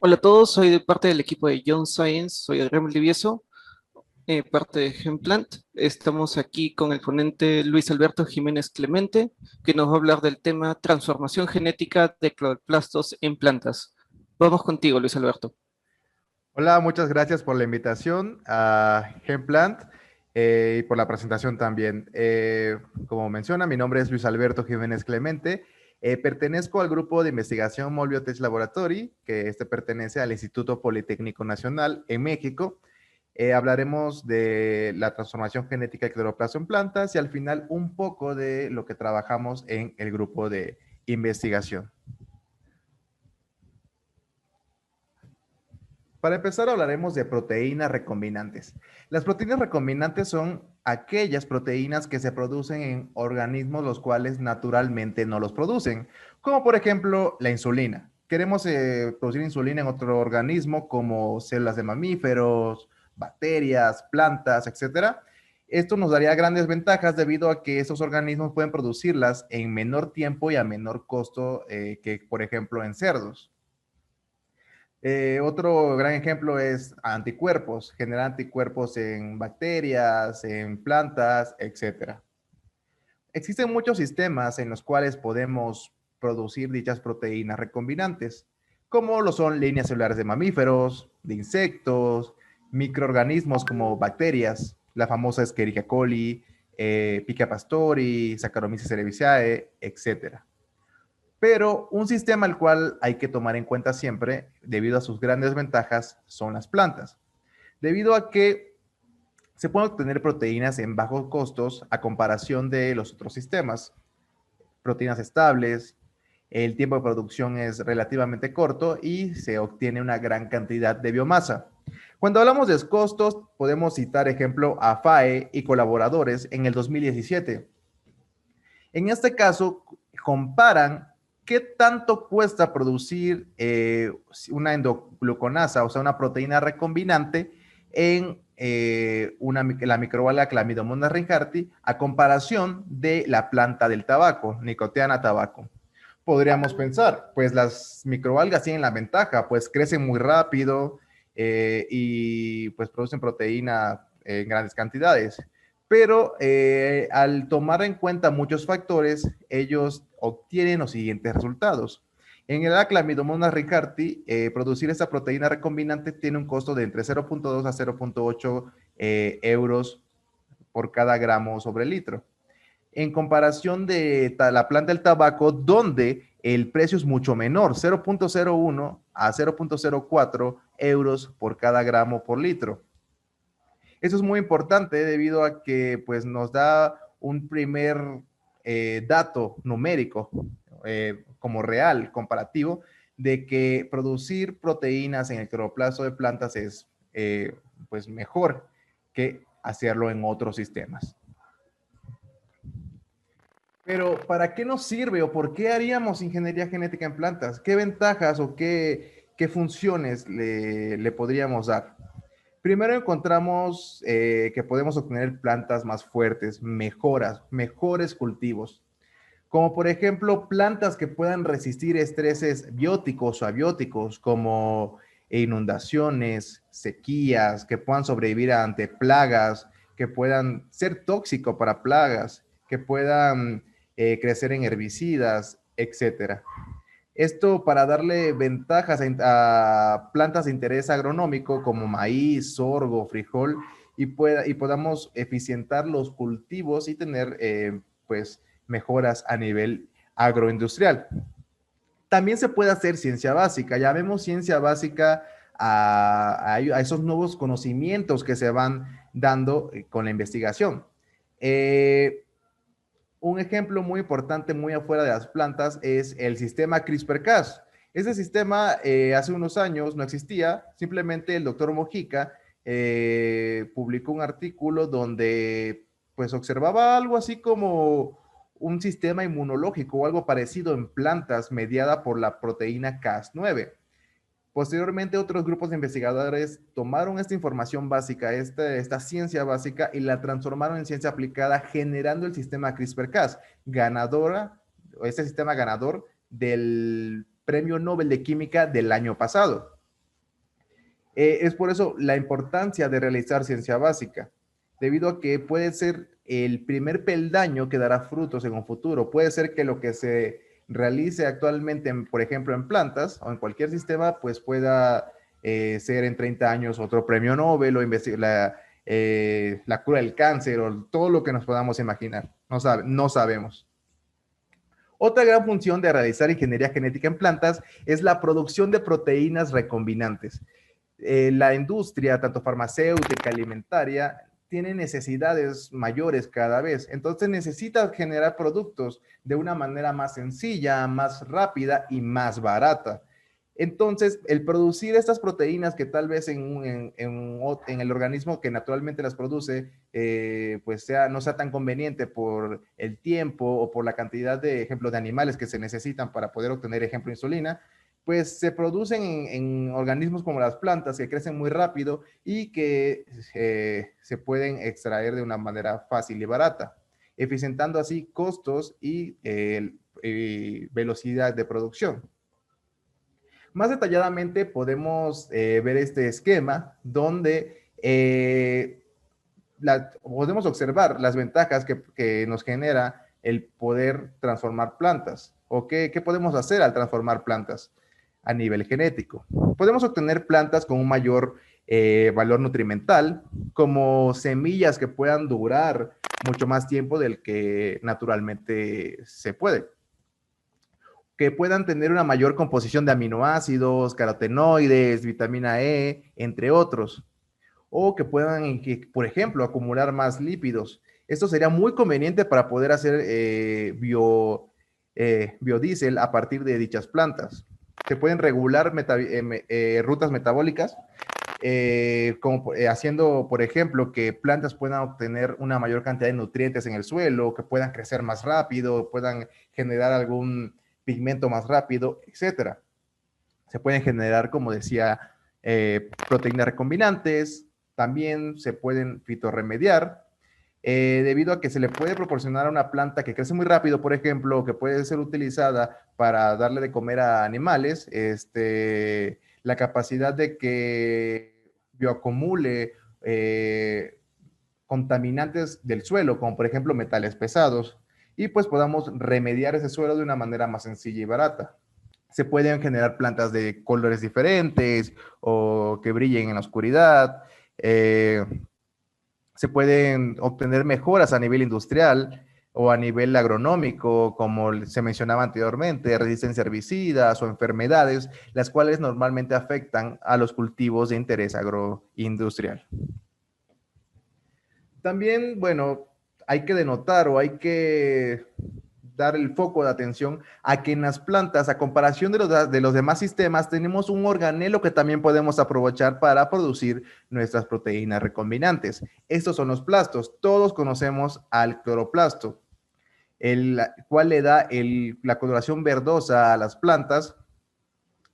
Hola a todos, soy de parte del equipo de John Science, soy Adrián Livieso, parte de Genplant. Estamos aquí con el ponente Luis Alberto Jiménez Clemente, que nos va a hablar del tema transformación genética de cloroplastos en plantas. Vamos contigo, Luis Alberto. Hola, muchas gracias por la invitación a Genplant y por la presentación también. Como menciona, mi nombre es Luis Alberto Jiménez Clemente. Pertenezco al grupo de investigación Molbiotech Laboratory, que pertenece al Instituto Politécnico Nacional en México. Hablaremos de la transformación genética de cloroplasto en plantas y al final un poco de lo que trabajamos en el grupo de investigación. Para empezar, hablaremos de proteínas recombinantes. Las proteínas recombinantes son aquellas proteínas que se producen en organismos los cuales naturalmente no los producen, como por ejemplo la insulina. Queremos producir insulina en otro organismo como células de mamíferos, bacterias, plantas, etcétera. Esto nos daría grandes ventajas debido a que esos organismos pueden producirlas en menor tiempo y a menor costo que, por ejemplo, en cerdos. Otro gran ejemplo es anticuerpos, generar anticuerpos en bacterias, en plantas, etcétera. Existen muchos sistemas en los cuales podemos producir dichas proteínas recombinantes, como lo son líneas celulares de mamíferos, de insectos, microorganismos como bacterias, la famosa Escherichia coli, Pica pastori, Saccharomyces cerevisiae, etcétera. Pero un sistema al cual hay que tomar en cuenta siempre, debido a sus grandes ventajas, son las plantas. Debido a que se pueden obtener proteínas en bajos costos a comparación de los otros sistemas, proteínas estables, el tiempo de producción es relativamente corto y se obtiene una gran cantidad de biomasa. Cuando hablamos de costos, podemos citar ejemplo a FAE y colaboradores en el 2017. En este caso, comparan qué tanto cuesta producir una endogluconasa, o sea, una proteína recombinante en la microalga Chlamydomonas rinharti a comparación de la planta del tabaco, Nicotiana tabaco. Podríamos pensar, pues las microalgas tienen la ventaja, pues crecen muy rápido y pues producen proteína en grandes cantidades, pero al tomar en cuenta muchos factores, ellos obtienen los siguientes resultados. En el Chlamydomonas rinharti, producir esta proteína recombinante tiene un costo de entre 0.2 a 0.8 euros por cada gramo sobre litro. En comparación de la planta del tabaco, donde el precio es mucho menor, 0.01 a 0.04 euros por cada gramo por litro. Eso es muy importante debido a que pues, nos da un primer dato numérico como real, comparativo, de que producir proteínas en el cloroplasto de plantas es pues mejor que hacerlo en otros sistemas. Pero ¿para qué nos sirve o por qué haríamos ingeniería genética en plantas? ¿Qué ventajas o qué funciones le podríamos dar? Primero encontramos que podemos obtener plantas más fuertes, mejores cultivos, como por ejemplo plantas que puedan resistir estreses bióticos o abióticos como inundaciones, sequías, que puedan sobrevivir ante plagas, que puedan ser tóxicos para plagas, que puedan crecer en herbicidas, etcétera. Esto para darle ventajas a plantas de interés agronómico como maíz, sorgo, frijol y podamos eficientar los cultivos y tener pues mejoras a nivel agroindustrial. También se puede hacer ciencia básica. Llamemos ciencia básica a esos nuevos conocimientos que se van dando con la investigación. Un ejemplo muy importante, muy afuera de las plantas, es el sistema CRISPR-Cas. Ese sistema hace unos años no existía, simplemente el doctor Mojica publicó un artículo donde pues observaba algo así como un sistema inmunológico o algo parecido en plantas mediada por la proteína Cas9. Posteriormente, otros grupos de investigadores tomaron esta información básica, esta ciencia básica, y la transformaron en ciencia aplicada, generando el sistema CRISPR-Cas, este sistema ganador del Premio Nobel de Química del año pasado. Es por eso la importancia de realizar ciencia básica, debido a que puede ser el primer peldaño que dará frutos en un futuro. Puede ser que lo que se realice actualmente, por ejemplo, en plantas o en cualquier sistema, pues pueda ser en 30 años otro premio Nobel o la cura del cáncer o todo lo que nos podamos imaginar. No sabemos. Otra gran función de realizar ingeniería genética en plantas es la producción de proteínas recombinantes. La industria, tanto farmacéutica, alimentaria, tiene necesidades mayores cada vez. Entonces necesita generar productos de una manera más sencilla, más rápida y más barata. Entonces, el producir estas proteínas que tal vez en el organismo que naturalmente las produce, pues no sea tan conveniente por el tiempo o por la cantidad de ejemplo de animales que se necesitan para poder obtener ejemplo insulina, pues se producen en organismos como las plantas que crecen muy rápido y que se pueden extraer de una manera fácil y barata, eficientando así costos y velocidad de producción. Más detalladamente podemos ver este esquema donde podemos observar las ventajas que nos genera el poder transformar plantas o qué podemos hacer al transformar plantas a nivel genético. Podemos obtener plantas con un mayor valor nutrimental, como semillas que puedan durar mucho más tiempo del que naturalmente se puede, que puedan tener una mayor composición de aminoácidos, carotenoides, vitamina E, entre otros, o que puedan, por ejemplo, acumular más lípidos. Esto sería muy conveniente para poder hacer biodiesel a partir de dichas plantas. Se pueden regular rutas metabólicas, haciendo, por ejemplo, que plantas puedan obtener una mayor cantidad de nutrientes en el suelo, que puedan crecer más rápido, puedan generar algún pigmento más rápido, etcétera. Se pueden generar, como decía, proteínas recombinantes, también se pueden fitorremediar, debido a que se le puede proporcionar a una planta que crece muy rápido, por ejemplo, que puede ser utilizada para darle de comer a animales, la capacidad de que bioacumule contaminantes del suelo, como por ejemplo metales pesados, y pues podamos remediar ese suelo de una manera más sencilla y barata. Se pueden generar plantas de colores diferentes o que brillen en la oscuridad. Se pueden obtener mejoras a nivel industrial o a nivel agronómico, como se mencionaba anteriormente, resistencia a herbicidas o enfermedades, las cuales normalmente afectan a los cultivos de interés agroindustrial. También, bueno, hay que denotar o hay que dar el foco de atención a que en las plantas, a comparación de los demás sistemas, tenemos un organelo que también podemos aprovechar para producir nuestras proteínas recombinantes. Estos son los plastos. Todos conocemos al cloroplasto, el cual le da la coloración verdosa a las plantas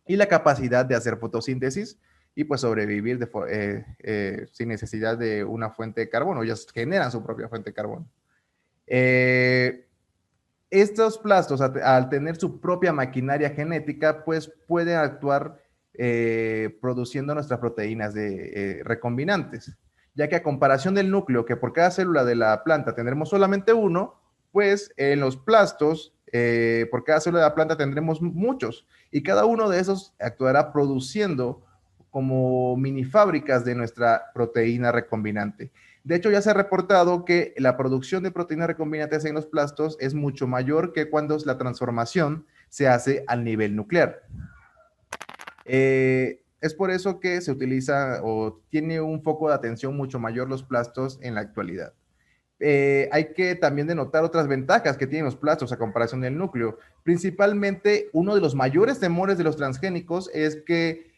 y la capacidad de hacer fotosíntesis y pues sobrevivir sin necesidad de una fuente de carbono. Ellas generan su propia fuente de carbono. Estos plastos, al tener su propia maquinaria genética, pues pueden actuar produciendo nuestras proteínas recombinantes, ya que a comparación del núcleo, que por cada célula de la planta tendremos solamente uno, pues en los plastos, por cada célula de la planta tendremos muchos, y cada uno de esos actuará produciendo como mini fábricas de nuestra proteína recombinante. De hecho, ya se ha reportado que la producción de proteínas recombinantes en los plastos es mucho mayor que cuando la transformación se hace al nivel nuclear. Es por eso que se utiliza o tiene un foco de atención mucho mayor los plastos en la actualidad. Hay que también denotar otras ventajas que tienen los plastos a comparación del núcleo. Principalmente, uno de los mayores temores de los transgénicos es que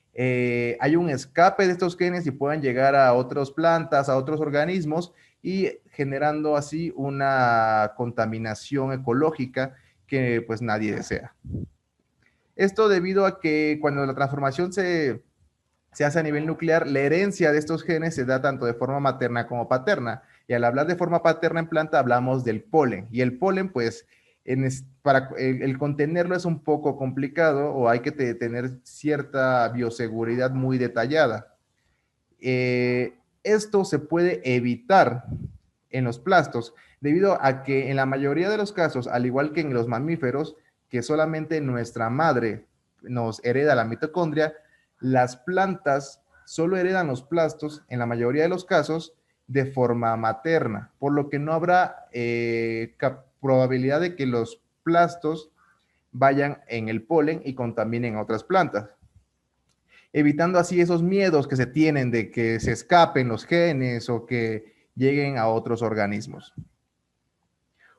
hay un escape de estos genes y puedan llegar a otras plantas, a otros organismos y generando así una contaminación ecológica que pues nadie desea. Esto debido a que cuando la transformación se hace a nivel nuclear, la herencia de estos genes se da tanto de forma materna como paterna. Y al hablar de forma paterna en planta, hablamos del polen. Y el polen, pues, para el contenerlo es un poco complicado o hay que tener cierta bioseguridad muy detallada. esto se puede evitar en los plastos, debido a que en la mayoría de los casos, al igual que en los mamíferos, que solamente nuestra madre nos hereda la mitocondria, las plantas solo heredan los plastos, en la mayoría de los casos, de forma materna, por lo que no habrá probabilidad de que los plastos vayan en el polen y contaminen a otras plantas, evitando así esos miedos que se tienen de que se escapen los genes o que lleguen a otros organismos.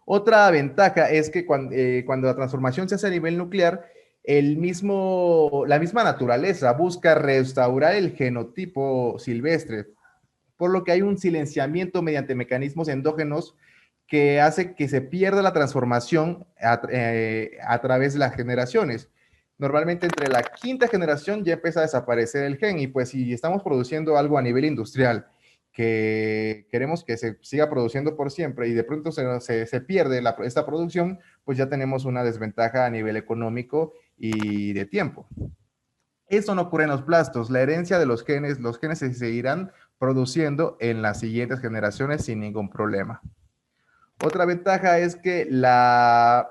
Otra ventaja es que cuando la transformación se hace a nivel nuclear, la misma naturaleza busca restaurar el genotipo silvestre, por lo que hay un silenciamiento mediante mecanismos endógenos que hace que se pierda la transformación a través de las generaciones. Normalmente entre la quinta generación ya empieza a desaparecer el gen, y pues si estamos produciendo algo a nivel industrial que queremos que se siga produciendo por siempre y de pronto se pierde esta producción, pues ya tenemos una desventaja a nivel económico y de tiempo. Eso no ocurre en los plastos. La herencia de los genes se seguirán produciendo en las siguientes generaciones sin ningún problema. Otra ventaja es que la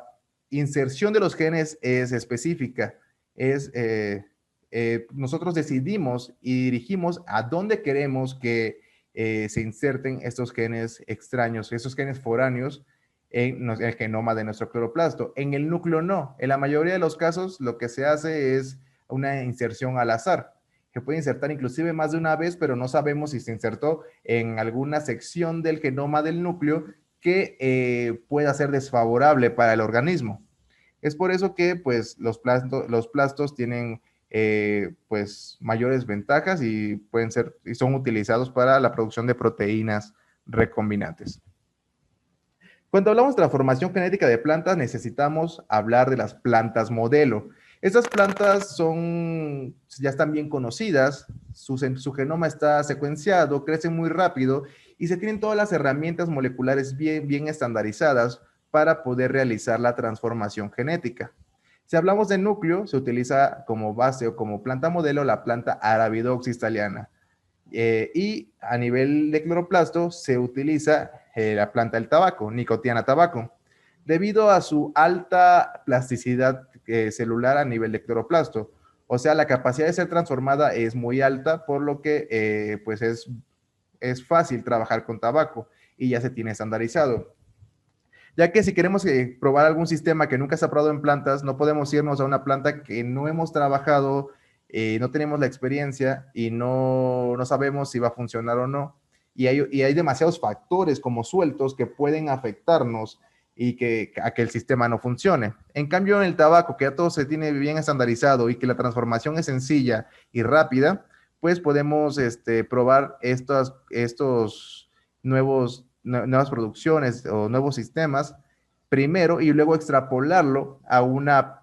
inserción de los genes es específica. Nosotros decidimos y dirigimos a dónde queremos que se inserten estos genes extraños, estos genes foráneos en el genoma de nuestro cloroplasto. En el núcleo no. En la mayoría de los casos lo que se hace es una inserción al azar, que puede insertar inclusive más de una vez, pero no sabemos si se insertó en alguna sección del genoma del núcleo que pueda ser desfavorable para el organismo. Es por eso que pues, los plastos tienen pues, mayores ventajas y son utilizados para la producción de proteínas recombinantes. Cuando hablamos de la formación genética de plantas, necesitamos hablar de las plantas modelo. Estas plantas ya están bien conocidas, su genoma está secuenciado, crecen muy rápido y se tienen todas las herramientas moleculares bien estandarizadas para poder realizar la transformación genética. Si hablamos de núcleo, se utiliza como base o como planta modelo la planta Arabidopsis thaliana. Y a nivel de cloroplasto se utiliza la planta del tabaco, Nicotiana tabaco, debido a su alta plasticidad celular a nivel de cloroplasto. O sea, la capacidad de ser transformada es muy alta, por lo que pues es fácil trabajar con tabaco y ya se tiene estandarizado. Ya que si queremos probar algún sistema que nunca se ha probado en plantas, no podemos irnos a una planta que no hemos trabajado, no tenemos la experiencia y no sabemos si va a funcionar o no. Y hay demasiados factores como sueltos que pueden afectarnos y a que el sistema no funcione. En cambio, en el tabaco, que ya todo se tiene bien estandarizado y que la transformación es sencilla y rápida, pues podemos probar estos nuevas producciones o nuevos sistemas primero y luego extrapolarlo a una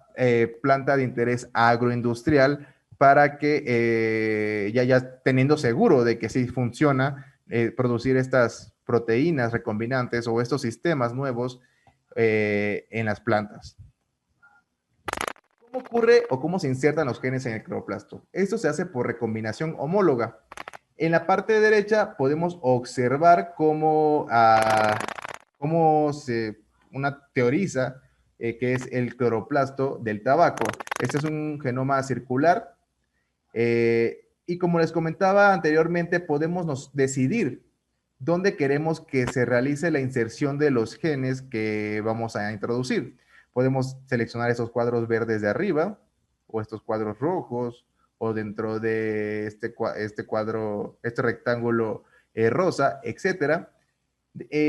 planta de interés agroindustrial para que ya teniendo seguro de que sí funciona producir estas proteínas recombinantes o estos sistemas nuevos en las plantas. ¿Cómo ocurre o cómo se insertan los genes en el cloroplasto? Esto se hace por recombinación homóloga. En la parte derecha podemos observar cómo se teoriza que es el cloroplasto del tabaco. Este es un genoma circular y como les comentaba anteriormente, podemos decidir dónde queremos que se realice la inserción de los genes que vamos a introducir. Podemos seleccionar esos cuadros verdes de arriba o estos cuadros rojos o dentro de este rectángulo rosa, etcétera.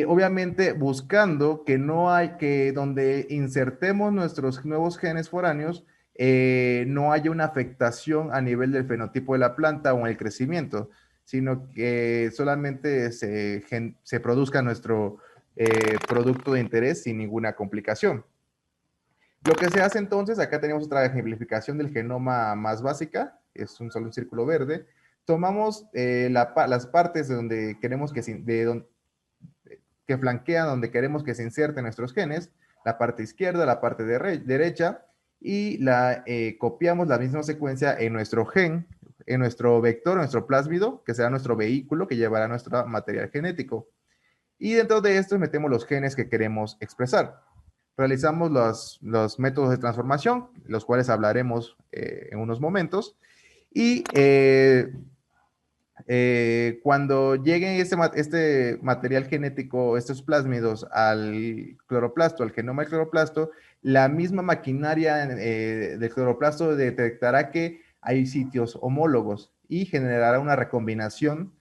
Obviamente buscando que donde insertemos nuestros nuevos genes foráneos no haya una afectación a nivel del fenotipo de la planta o en el crecimiento, sino que solamente se produzca nuestro producto de interés sin ninguna complicación. Lo que se hace entonces, acá tenemos otra ejemplificación del genoma más básica, es solo un círculo verde. Tomamos las partes de donde queremos que flanquean donde queremos que se inserten nuestros genes, la parte izquierda, la parte derecha, y copiamos la misma secuencia en nuestro gen, en nuestro vector, nuestro plásmido, que será nuestro vehículo que llevará nuestro material genético. Y dentro de esto metemos los genes que queremos expresar. Realizamos los métodos de transformación, los cuales hablaremos en unos momentos. Y cuando llegue este material genético, estos plásmidos al cloroplasto, al genoma del cloroplasto, la misma maquinaria del cloroplasto detectará que hay sitios homólogos y generará una recombinación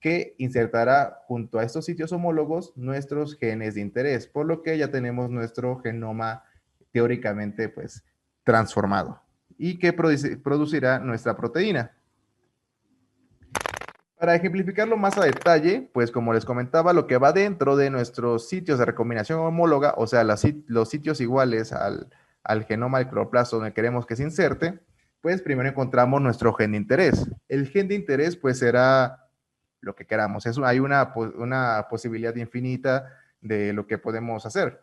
que insertará junto a estos sitios homólogos nuestros genes de interés, por lo que ya tenemos nuestro genoma teóricamente pues transformado y que producirá nuestra proteína. Para ejemplificarlo más a detalle, pues como les comentaba, lo que va dentro de nuestros sitios de recombinación homóloga, o sea, los sitios iguales al genoma del cloroplasto donde queremos que se inserte, pues primero encontramos nuestro gen de interés. El gen de interés pues será lo que queramos. Hay una posibilidad infinita de lo que podemos hacer.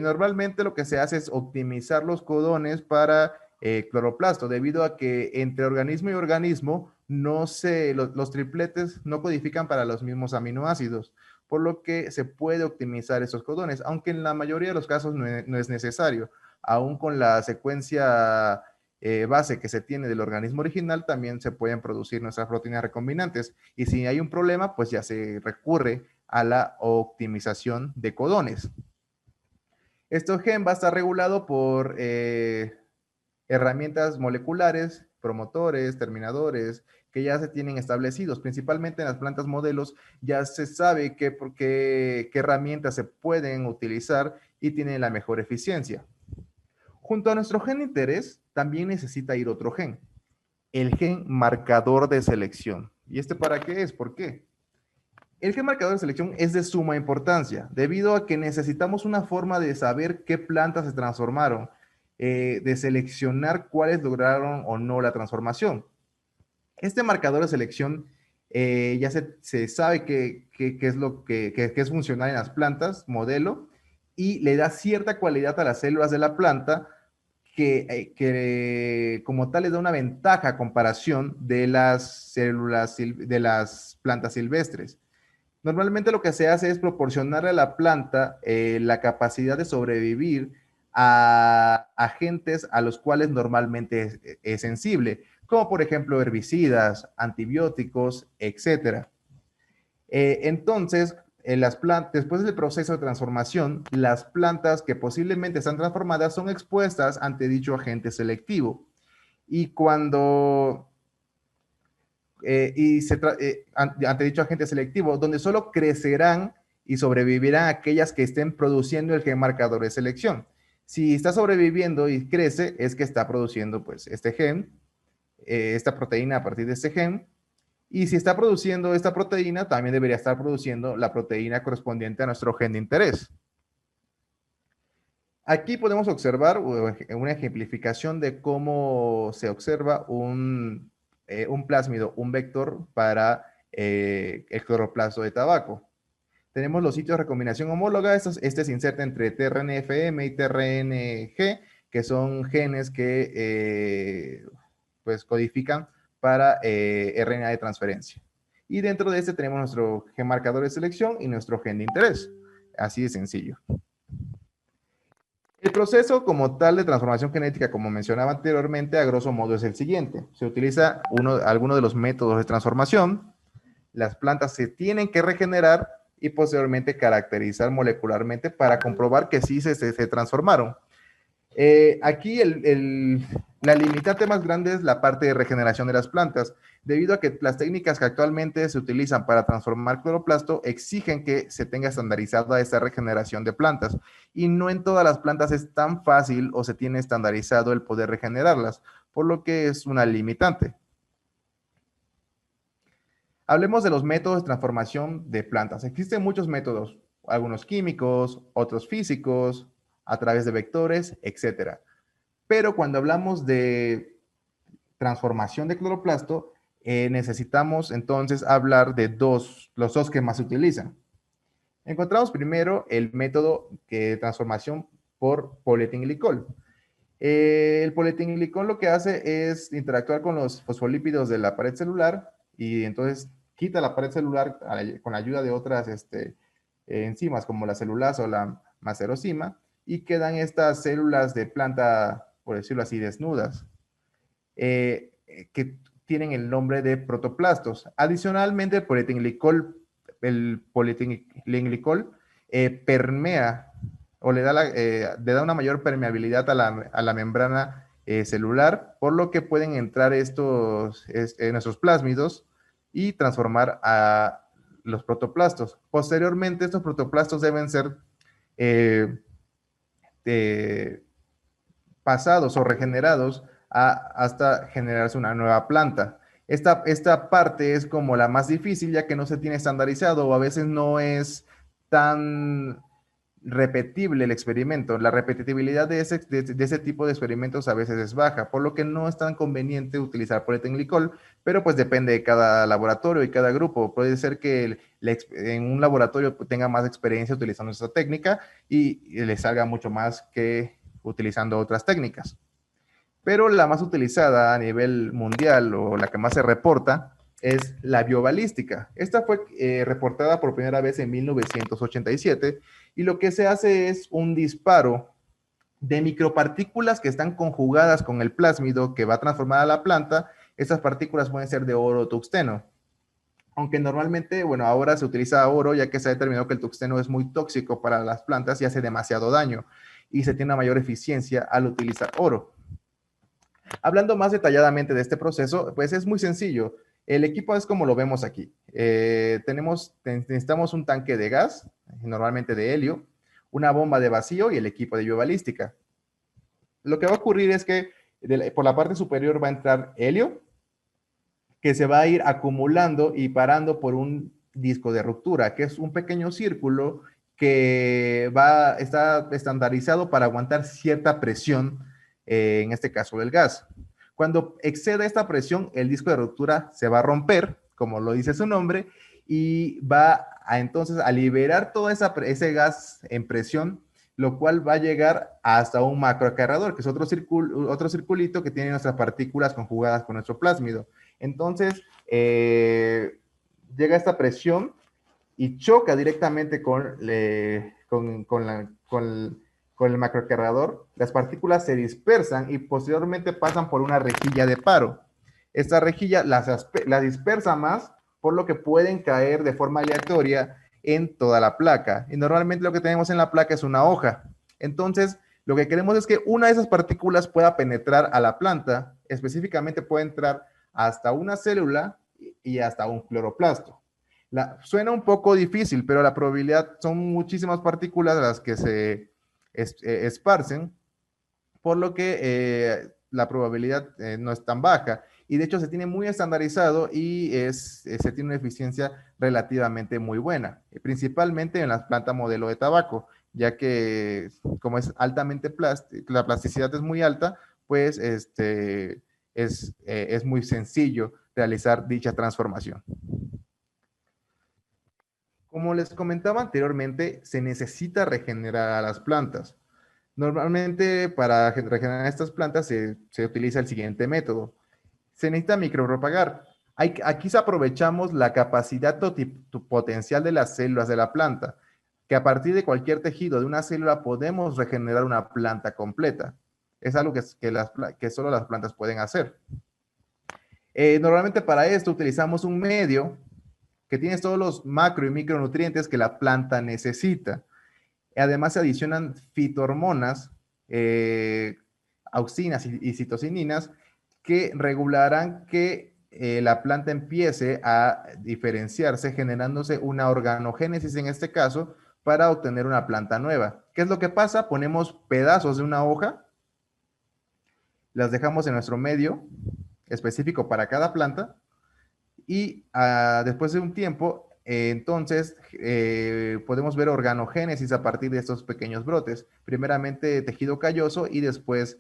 Normalmente lo que se hace es optimizar los codones para cloroplasto, debido a que entre organismo y organismo los tripletes no codifican para los mismos aminoácidos, por lo que se puede optimizar esos codones, aunque en la mayoría de los casos no es necesario. Aún con la secuencia base que se tiene del organismo original, también se pueden producir nuestras proteínas recombinantes. Y si hay un problema, pues ya se recurre a la optimización de codones. Este gen va a estar regulado por herramientas moleculares, promotores, terminadores, que ya se tienen establecidos. Principalmente en las plantas modelos ya se sabe qué herramientas se pueden utilizar y tienen la mejor eficiencia. Junto a nuestro gen de interés, también necesita ir otro gen, el gen marcador de selección. ¿Y este para qué es? ¿Por qué? El gen marcador de selección es de suma importancia, debido a que necesitamos una forma de saber qué plantas se transformaron, de seleccionar cuáles lograron o no la transformación. Este marcador de selección ya se sabe qué es funcional en las plantas, modelo, y le da cierta cualidad a las células de la planta que como tal les da una ventaja a comparación de las células de las plantas silvestres. Normalmente lo que se hace es proporcionarle a la planta la capacidad de sobrevivir a agentes a los cuales normalmente es sensible, como por ejemplo herbicidas, antibióticos, etc. Entonces, después del proceso de transformación, las plantas que posiblemente están transformadas son expuestas ante dicho agente selectivo. Y cuando ante dicho agente selectivo, donde solo crecerán y sobrevivirán aquellas que estén produciendo el gen marcador de selección. Si está sobreviviendo y crece, es que está produciendo pues este gen, esta proteína a partir de este gen, y si está produciendo esta proteína, también debería estar produciendo la proteína correspondiente a nuestro gen de interés. Aquí podemos observar una ejemplificación de cómo se observa un plásmido, un vector para el cloroplasto de tabaco. Tenemos los sitios de recombinación homóloga. Este se inserta entre tRNFM y tRNG, que son genes que pues codifican para RNA de transferencia. Y dentro de este tenemos nuestro gen marcador de selección y nuestro gen de interés. Así de sencillo. El proceso como tal de transformación genética, como mencionaba anteriormente, a grosso modo es el siguiente. Se utiliza alguno de los métodos de transformación, las plantas se tienen que regenerar y posteriormente caracterizar molecularmente para comprobar que sí se transformaron. Aquí la limitante más grande es la parte de regeneración de las plantas, debido a que las técnicas que actualmente se utilizan para transformar cloroplasto exigen que se tenga estandarizada esta regeneración de plantas, y no en todas las plantas es tan fácil o se tiene estandarizado el poder regenerarlas, por lo que es una limitante. Hablemos de los métodos de transformación de plantas. Existen muchos métodos, algunos químicos, otros físicos, a través de vectores, etc. Pero cuando hablamos de transformación de cloroplasto, necesitamos entonces hablar de los dos que más se utilizan. Encontramos primero el método de transformación por polietilenglicol. El polietilenglicol lo que hace es interactuar con los fosfolípidos de la pared celular y entonces quita la pared celular con la ayuda de otras enzimas como la celulasa o la macerosima y quedan estas células de planta, por decirlo así, desnudas, que tienen el nombre de protoplastos. Adicionalmente, el polietilenglicol permea o le da una mayor permeabilidad a la membrana celular, por lo que pueden entrar nuestros plásmidos y transformar a los protoplastos. Posteriormente, estos protoplastos deben ser eh, eh, pasados o regenerados hasta generarse una nueva planta. Esta parte es como la más difícil, ya que no se tiene estandarizado o a veces no es tan repetible el experimento. La repetibilidad de ese tipo de experimentos a veces es baja, por lo que no es tan conveniente utilizar polietilenglicol, pero pues depende de cada laboratorio y cada grupo. Puede ser que en un laboratorio tenga más experiencia utilizando esta técnica y le salga mucho más que utilizando otras técnicas. Pero la más utilizada a nivel mundial o la que más se reporta es la biobalística. Esta fue reportada por primera vez en 1987 y lo que se hace es un disparo de micropartículas que están conjugadas con el plásmido que va a transformar a la planta. Estas partículas pueden ser de oro o tuxteno. Aunque normalmente, bueno, ahora se utiliza oro ya que se ha determinado que el tuxteno es muy tóxico para las plantas y hace demasiado daño y se tiene una mayor eficiencia al utilizar oro. Hablando más detalladamente de este proceso, pues es muy sencillo. El equipo es como lo vemos aquí. Necesitamos un tanque de gas, normalmente de helio, una bomba de vacío y el equipo de biobalística. Lo que va a ocurrir es que por la parte superior va a entrar helio, que se va a ir acumulando y parando por un disco de ruptura, que es un pequeño círculo que está estandarizado para aguantar cierta presión, en este caso del gas. Cuando excede esta presión, el disco de ruptura se va a romper, como lo dice su nombre, y va entonces a liberar todo ese gas en presión, lo cual va a llegar hasta un macroacarreador, que es otro circulito que tiene nuestras partículas conjugadas con nuestro plásmido. Entonces, llega esta presión y choca directamente con el macrocargador. Las partículas se dispersan y posteriormente pasan por una rejilla de paro. Esta rejilla la dispersa más, por lo que pueden caer de forma aleatoria en toda la placa. Y normalmente lo que tenemos en la placa es una hoja. Entonces, lo que queremos es que una de esas partículas pueda penetrar a la planta, específicamente puede entrar hasta una célula y hasta un cloroplasto. Suena un poco difícil, pero la probabilidad son muchísimas partículas las que se esparcen, por lo que la probabilidad no es tan baja. Y de hecho se tiene muy estandarizado y se tiene una eficiencia relativamente muy buena, principalmente en las plantas modelo de tabaco, ya que como es altamente la plasticidad es muy alta, pues es muy sencillo realizar dicha transformación. Como les comentaba anteriormente, se necesita regenerar a las plantas. Normalmente para regenerar estas plantas se utiliza el siguiente método. Se necesita micropropagar. Aquí aprovechamos la capacidad potencial de las células de la planta, que a partir de cualquier tejido de una célula podemos regenerar una planta completa. Es algo que solo las plantas pueden hacer. Normalmente para esto utilizamos un medio que tiene todos los macro y micronutrientes que la planta necesita. Además se adicionan fitohormonas, auxinas y citocininas que regularán que la planta empiece a diferenciarse, generándose una organogénesis en este caso, para obtener una planta nueva. ¿Qué es lo que pasa? Ponemos pedazos de una hoja, las dejamos en nuestro medio específico para cada planta y después de un tiempo, entonces podemos ver organogénesis a partir de estos pequeños brotes. Primeramente tejido calloso y después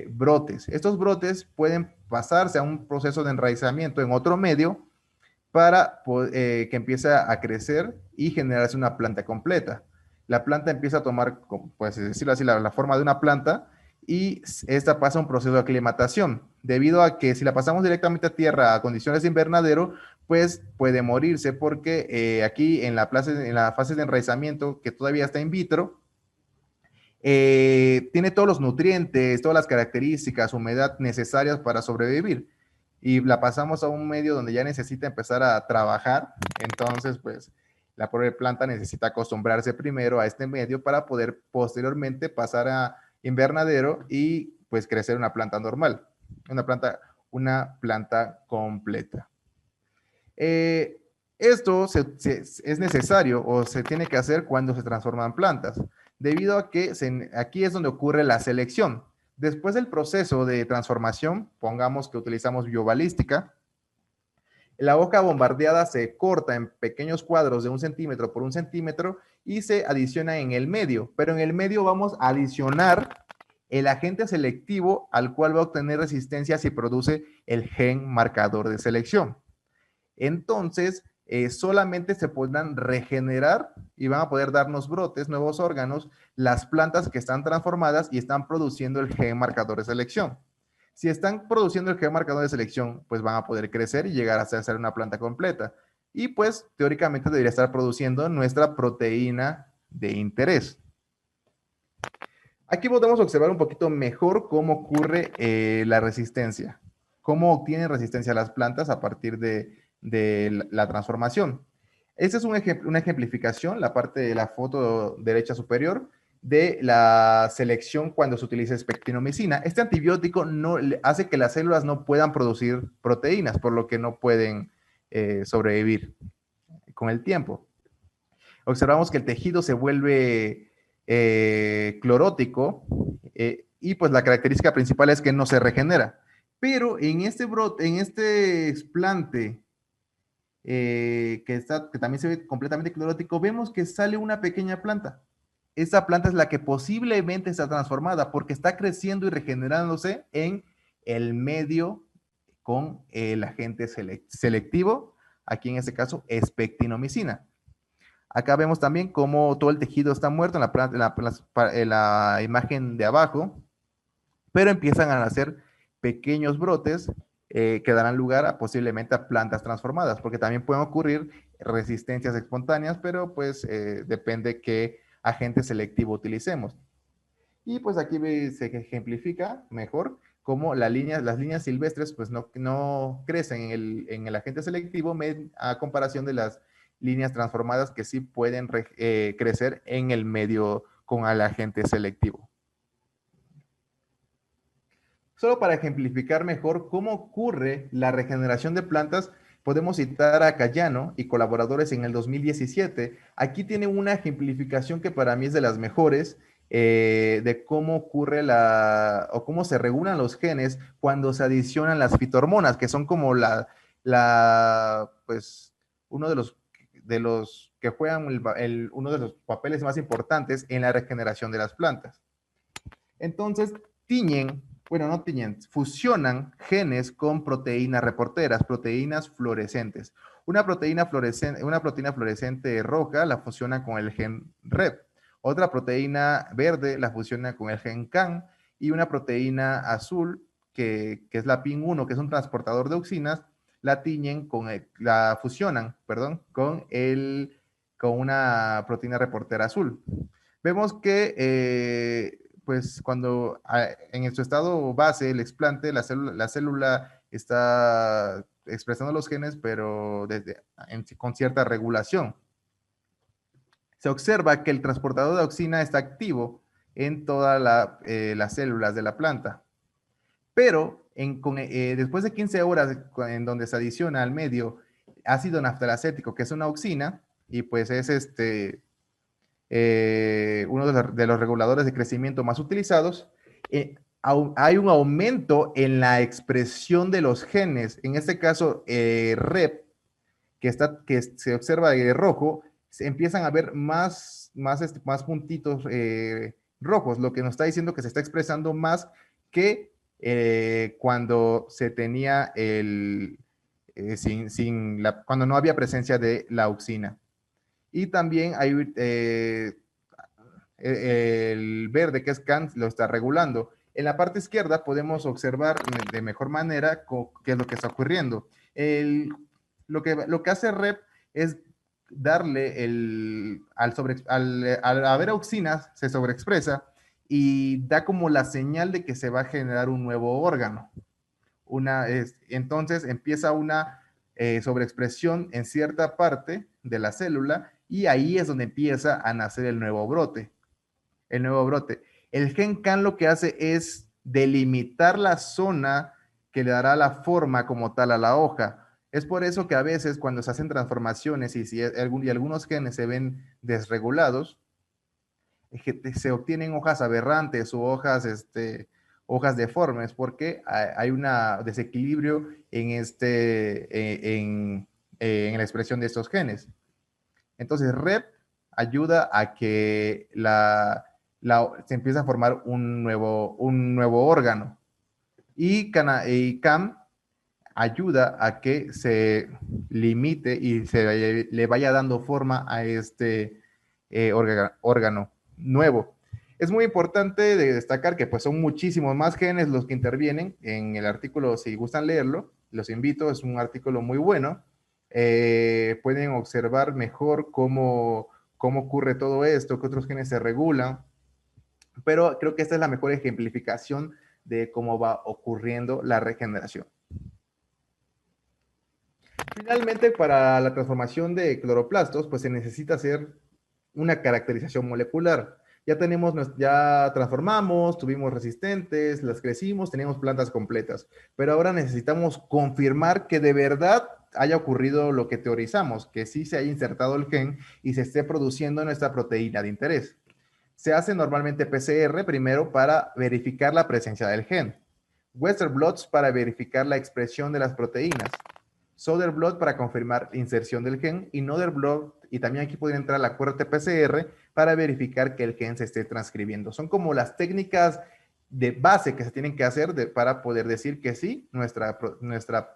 brotes. Estos brotes pueden pasarse a un proceso de enraizamiento en otro medio para que empiece a crecer y generarse una planta completa. La planta empieza a tomar, pues decirlo así, la forma de una planta y esta pasa un proceso de aclimatación, debido a que si la pasamos directamente a tierra a condiciones de invernadero, pues puede morirse porque aquí en la fase de enraizamiento, que todavía está in vitro, tiene todos los nutrientes, todas las características, humedad necesarias para sobrevivir. Y la pasamos a un medio donde ya necesita empezar a trabajar, entonces pues la pobre planta necesita acostumbrarse primero a este medio para poder posteriormente pasar a invernadero y pues crecer una planta normal, una planta completa. Eh, esto es necesario o se tiene que hacer cuando se transforman plantas, debido a que aquí es donde ocurre la selección. Después del proceso de transformación, pongamos que utilizamos biobalística, la hoja bombardeada se corta en pequeños cuadros de 1 centímetro por 1 centímetro y se adiciona en el medio, pero en el medio vamos a adicionar el agente selectivo al cual va a obtener resistencia si produce el gen marcador de selección. Entonces, solamente se podrán regenerar y van a poder darnos brotes, nuevos órganos, las plantas que están transformadas y están produciendo el gen marcador de selección. Si están produciendo el gen marcador de selección, pues van a poder crecer y llegar a ser una planta completa. Y pues, teóricamente debería estar produciendo nuestra proteína de interés. Aquí podemos observar un poquito mejor cómo ocurre la resistencia, cómo obtienen resistencia las plantas a partir de la transformación. Esta es una ejemplificación, la parte de la foto derecha superior, de la selección cuando se utiliza espectinomicina. Este antibiótico no, hace que las células no puedan producir proteínas, por lo que no pueden sobrevivir con el tiempo. Observamos que el tejido se vuelve clorótico y pues la característica principal es que no se regenera. Pero en este brote, en este explante que también se ve completamente clorótico, vemos que sale una pequeña planta. Esa planta es la que posiblemente está transformada porque está creciendo y regenerándose en el medio con el agente selectivo, aquí en este caso, espectinomicina. Acá vemos también cómo todo el tejido está muerto en la imagen de abajo, pero empiezan a nacer pequeños brotes que darán lugar a posiblemente a plantas transformadas, porque también pueden ocurrir resistencias espontáneas, pero pues depende qué agente selectivo utilicemos. Y pues aquí se ejemplifica mejor cómo las líneas silvestres pues no crecen en el agente selectivo a comparación de las líneas transformadas que sí pueden crecer en el medio con el agente selectivo. Solo para ejemplificar mejor cómo ocurre la regeneración de plantas, podemos citar a Cayano y colaboradores en el 2017. Aquí tiene una ejemplificación que para mí es de las mejores, de cómo ocurre o cómo se regulan los genes cuando se adicionan las fitohormonas, que son como pues, uno de los que juegan uno de los papeles más importantes en la regeneración de las plantas. Entonces, no tiñen, fusionan genes con proteínas reporteras, proteínas fluorescentes. Una proteína fluorescente roja la fusiona con el gen REP. Otra proteína verde la fusiona con el gen CAN y una proteína azul, que es la PIN1, que es un transportador de auxinas, la fusionan, con una proteína reportera azul. Vemos que pues cuando en su estado base, el explante, la célula está expresando los genes, pero con cierta regulación. Se observa que el transportador de auxina está activo en todas las células de la planta. Pero después de 15 horas en donde se adiciona al medio ácido naftalacético, que es una auxina, y pues es uno de los reguladores de crecimiento más utilizados, hay un aumento en la expresión de los genes, en este caso REP, que se observa de rojo, se empiezan a ver más puntitos rojos, lo que nos está diciendo que se está expresando más que cuando se tenía cuando no había presencia de la auxina. Y también hay el verde, que es CAN, lo está regulando. En la parte izquierda podemos observar de mejor manera qué es lo que está ocurriendo. Lo que hace REP es darle al haber auxinas, se sobreexpresa y da como la señal de que se va a generar un nuevo órgano. Entonces empieza una sobreexpresión en cierta parte de la célula y ahí es donde empieza a nacer el nuevo brote. El gen CAN lo que hace es delimitar la zona que le dará la forma como tal a la hoja. Es por eso que a veces cuando se hacen transformaciones y algunos genes se ven desregulados, se obtienen hojas aberrantes o hojas deformes porque hay un desequilibrio en la expresión de estos genes. Entonces, REP ayuda a que se empiece a formar un nuevo órgano. Y CAM ayuda a que se limite y le vaya dando forma a este órgano nuevo. Es muy importante destacar que pues, son muchísimos más genes los que intervienen en el artículo. Si gustan leerlo, los invito, es un artículo muy bueno. Pueden observar mejor cómo ocurre todo esto, qué otros genes se regulan, pero creo que esta es la mejor ejemplificación de cómo va ocurriendo la regeneración. Finalmente, para la transformación de cloroplastos, pues se necesita hacer una caracterización molecular. Ya transformamos, tuvimos resistentes, las crecimos, teníamos plantas completas, pero ahora necesitamos confirmar que de verdad haya ocurrido lo que teorizamos, que sí se haya insertado el gen y se esté produciendo nuestra proteína de interés. Se hace normalmente PCR primero para verificar la presencia del gen, Western blots para verificar la expresión de las proteínas, Southern blot para confirmar la inserción del gen y Northern blot, y también aquí podría entrar la QRT-PCR para verificar que el gen se esté transcribiendo. Son como las técnicas de base que se tienen que hacer para poder decir que sí, nuestra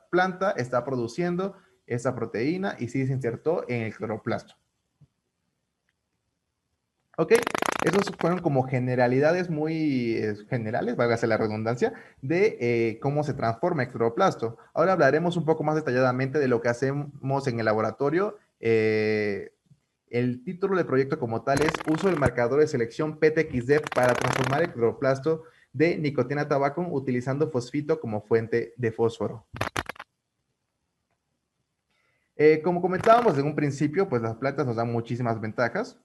planta está produciendo esa proteína y sí se insertó en el cloroplasto. Ok, esos fueron como generalidades muy generales, válgase la redundancia, de cómo se transforma el cloroplasto. Ahora hablaremos un poco más detalladamente de lo que hacemos en el laboratorio. El título del proyecto como tal es Uso del marcador de selección PTXD para transformar el cloroplasto de Nicotiana tabacum utilizando fosfito como fuente de fósforo. Como comentábamos en un principio, pues las plantas nos dan muchísimas ventajas.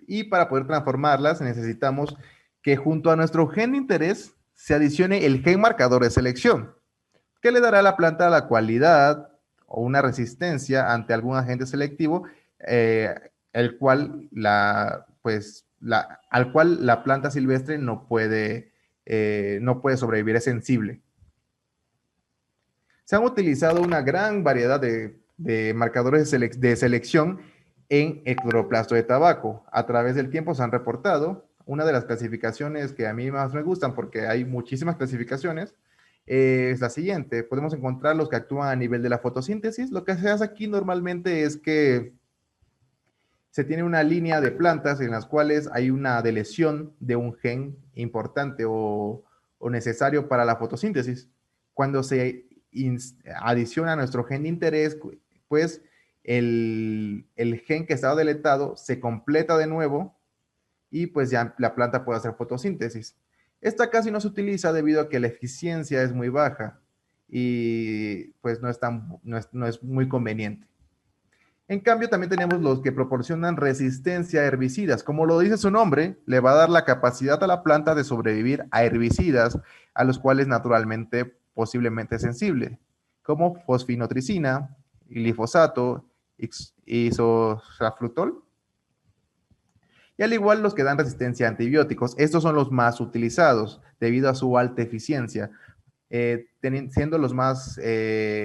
Y para poder transformarlas necesitamos que junto a nuestro gen de interés se adicione el gen marcador de selección, que le dará a la planta la cualidad o una resistencia ante algún agente selectivo, al cual la planta silvestre no puede sobrevivir, es sensible. Se han utilizado una gran variedad de marcadores de selección en el cloroplasto de tabaco. A través del tiempo se han reportado. Una de las clasificaciones que a mí más me gustan, porque hay muchísimas clasificaciones, es la siguiente. Podemos encontrar los que actúan a nivel de la fotosíntesis. Lo que se hace aquí normalmente es que se tiene una línea de plantas en las cuales hay una deleción de un gen importante o necesario para la fotosíntesis. Cuando se adiciona a nuestro gen de interés, pues el gen que estaba deletado se completa de nuevo y pues ya la planta puede hacer fotosíntesis. Esta casi no se utiliza debido a que la eficiencia es muy baja y pues no es muy conveniente. En cambio, también tenemos los que proporcionan resistencia a herbicidas. Como lo dice su nombre, le va a dar la capacidad a la planta de sobrevivir a herbicidas a los cuales naturalmente posiblemente es sensible, como fosfinotricina, glifosato, isosafrutol. Y al igual los que dan resistencia a antibióticos, estos son los más utilizados debido a su alta eficiencia. Siendo los más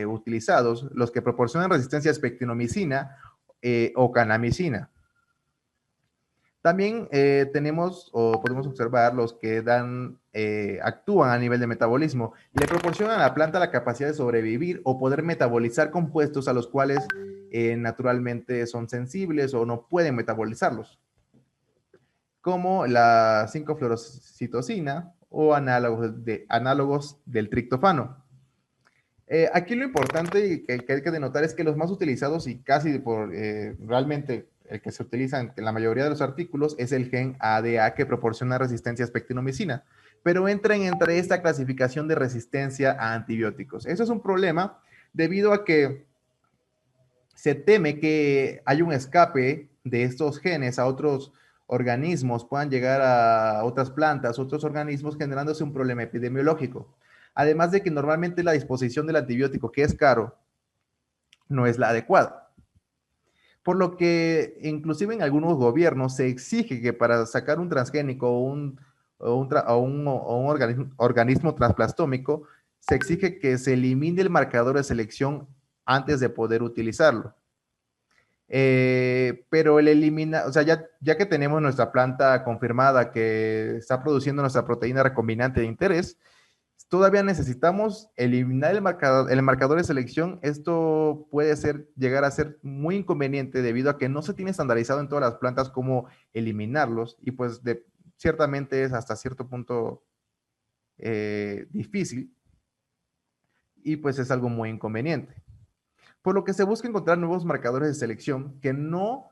utilizados, los que proporcionan resistencia a espectinomicina o canamicina. También podemos observar los que actúan a nivel de metabolismo. Le proporcionan a la planta la capacidad de sobrevivir o poder metabolizar compuestos a los cuales naturalmente son sensibles o no pueden metabolizarlos, como la 5-fluorocitosina o análogos del triptófano. Aquí lo importante que hay que denotar es que los más utilizados y casi realmente el que se utiliza en la mayoría de los artículos es el gen ADA que proporciona resistencia a espectinomicina, pero entran entre esta clasificación de resistencia a antibióticos. Eso es un problema debido a que se teme que hay un escape de estos genes a otros organismos, puedan llegar a otras plantas, otros organismos, generándose un problema epidemiológico. Además de que normalmente la disposición del antibiótico, que es caro, no es la adecuada. Por lo que inclusive en algunos gobiernos se exige que para sacar un transgénico o un organismo transplastómico, se exige que se elimine el marcador de selección antes de poder utilizarlo. Pero el elimina, o sea, ya que tenemos nuestra planta confirmada que está produciendo nuestra proteína recombinante de interés, todavía necesitamos eliminar el marcador de selección. Esto puede llegar a ser muy inconveniente debido a que no se tiene estandarizado en todas las plantas cómo eliminarlos y pues ciertamente es hasta cierto punto difícil y pues es algo muy inconveniente. Por lo que se busca encontrar nuevos marcadores de selección que no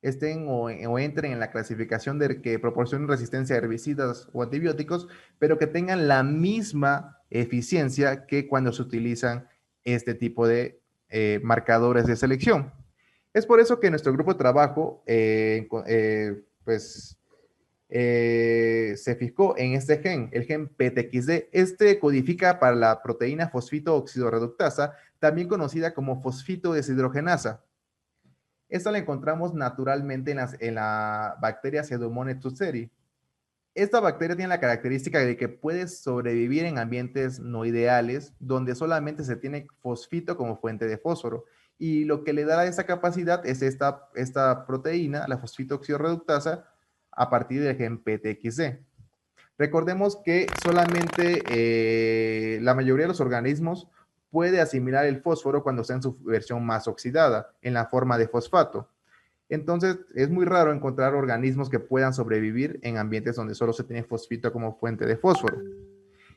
estén o entren en la clasificación de que proporcionen resistencia a herbicidas o antibióticos, pero que tengan la misma eficiencia que cuando se utilizan este tipo de marcadores de selección. Es por eso que nuestro grupo de trabajo se fijó en este gen, el gen PTXD. Este codifica para la proteína fosfito-oxidorreductasa, también conocida como fosfito-deshidrogenasa. Esta la encontramos naturalmente en la bacteria Pseudomonas tuseri. Esta bacteria tiene la característica de que puede sobrevivir en ambientes no ideales, donde solamente se tiene fosfito como fuente de fósforo. Y lo que le da esa capacidad es esta proteína, la fosfito-oxidorreductasa, a partir del gen PTXD. Recordemos que solamente la mayoría de los organismos puede asimilar el fósforo cuando está en su versión más oxidada, en la forma de fosfato. Entonces, es muy raro encontrar organismos que puedan sobrevivir en ambientes donde solo se tiene fosfito como fuente de fósforo.